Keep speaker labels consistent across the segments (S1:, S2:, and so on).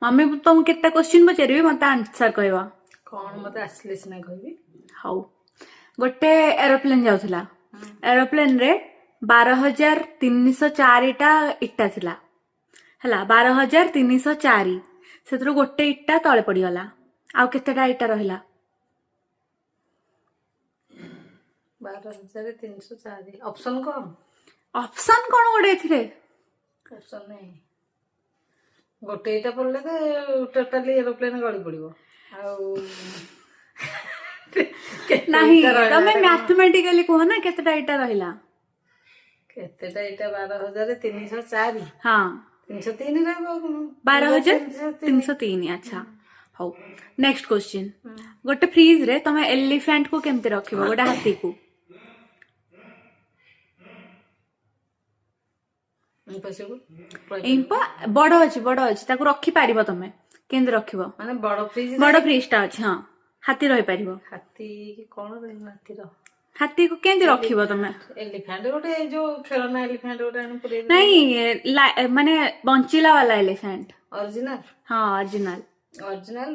S1: mummy तुमको केते question पचारि मत आंसर कहवा
S2: कौन मत आसले सिना कहबी
S1: हाउ गोटे एरोप्लेन जाउथला एरोप्लेन रे 12,304 टा इट्टा थिला हला 12,304 सेतरो गोटे इट्टा तळे पड़ी गला आउ केतेटा इट्टा रहिला
S2: 12,304 ऑप्शन कौन
S1: ऑप्शन कोन गोटे एथिरे
S2: ऑप्शन नहीं गोटे इटा पड़ले तो टोटली एरोप्लेन गड़ी पड़िबो आउ
S1: नहीं तमे मैथमेटिकली कहो ना केतेटा इट्टा रहिला
S2: केतेटा इटा 12,304
S1: हाँ
S2: 303 रहबो
S1: 12,303 अच्छा हौ नेक्स्ट क्वेश्चन गोटे फ्रिज रे तमे एलिफेंट को केमते रखिबो गोटे हाथी को इम्पा बड़ अछि ताको रखी पारिबो तमे केंदे रखिबो
S2: माने
S1: बड़ फ्रिज टा अछि हां हाथी रहि पारिबो
S2: हाथी कोन रे हाथी रो
S1: हाथी को केंदे रखिबो तमे
S2: एलिफेंट गोटे जो खेलना एलिफेंट गोटे आन पुरे
S1: नहीं माने बंचिला वाला एलिफेंट
S2: ओरिजिनल
S1: हाँ ओरिजिनल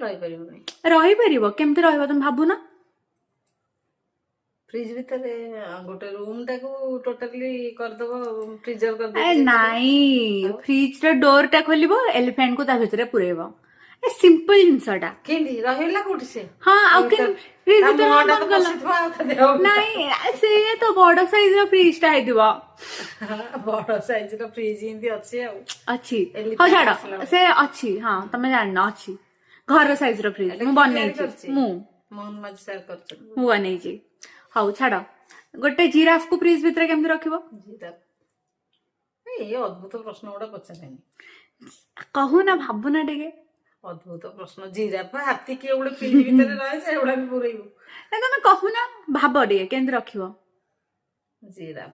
S2: रही परिबो नहीं
S1: रहि पारिबो केमते रहइबो तुम भाबु ना
S2: फ्रिज भीतर गोटे रूम टाको टोटली कर दबो फ्रीजर कर दबो
S1: ए नहीं फ्रिज रे डोर टा खोलिबो एलिफेंट को ता भितरे पुरेबो ए सिंपल जिंसटा
S2: केंदी रहिला कोठी से
S1: हां आउ के फ्रिज भीतर
S2: मोटा
S1: बंद
S2: तो
S1: कला
S2: बसिथवा आ देओ
S1: नहीं से तो बड़ साइज रो फ्रिज टा आइदिबो
S2: बड़ साइज रो फ्रिज इंदी अछि आ
S1: अछि हो छाड़ से अछि हां तमे जानना अछि घर साइज रो फ्रिज मु बनै छी मु
S2: मोहन मज शेयर करछ
S1: मु बनै छी हाउ छाड़ गोटे जिराफ को फ्रिज भीतर केमते रखिबो
S2: जिराफ ए अद्भुत प्रश्न गोटा पचारनी
S1: कहू ना भाबू ना टिके
S2: अद्भुत प्रश्न जिराफ हाथी के उडे फ्रिज भीतर रहे से उडा भी पुरैबो
S1: ना तमे कहू ना भाबो टिके केमते रखिबो
S2: जिराफ